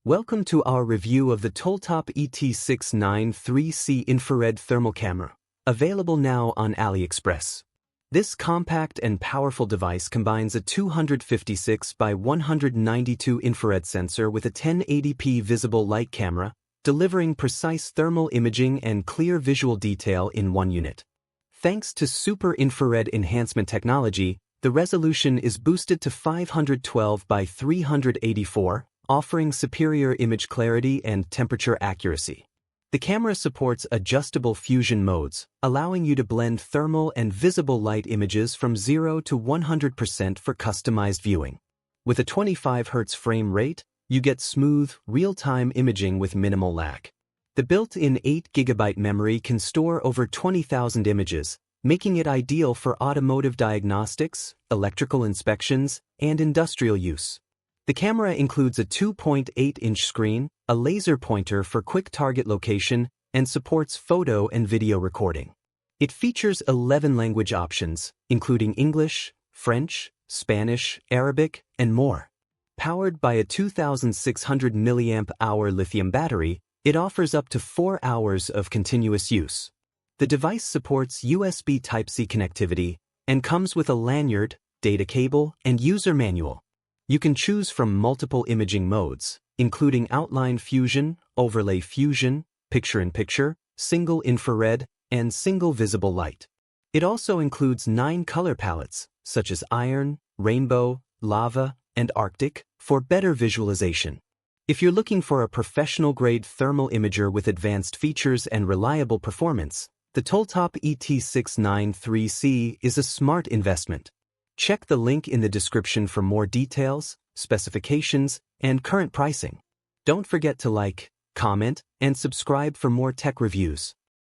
Welcome to our review of the TOOLTOP ET693C infrared thermal camera, available now on AliExpress. This compact and powerful device combines a 256 by 192 infrared sensor with a 1080p visible light camera, delivering precise thermal imaging and clear visual detail in one unit. Thanks to super infrared enhancement technology, the resolution is boosted to 512 by 384, offering superior image clarity and temperature accuracy. The camera supports adjustable fusion modes, allowing you to blend thermal and visible light images from 0 to 100% for customized viewing. With a 25 Hz frame rate, you get smooth, real-time imaging with minimal lag. The built-in 8 GB memory can store over 20,000 images, making it ideal for automotive diagnostics, electrical inspections, and industrial use. The camera includes a 2.8-inch screen, a laser pointer for quick target location, and supports photo and video recording. It features 11 language options, including English, French, Spanish, Arabic, and more. Powered by a 2,600 mAh lithium battery, it offers up to 4 hours of continuous use. The device supports USB Type-C connectivity and comes with a lanyard, data cable, and user manual. You can choose from multiple imaging modes, including outline fusion, overlay fusion, picture-in-picture, single infrared, and single visible light. It also includes 9 color palettes, such as iron, rainbow, lava, and Arctic, for better visualization. If you're looking for a professional-grade thermal imager with advanced features and reliable performance, the TOOLTOP ET693C is a smart investment. Check the link in the description for more details, specifications, and current pricing. Don't forget to like, comment, and subscribe for more tech reviews.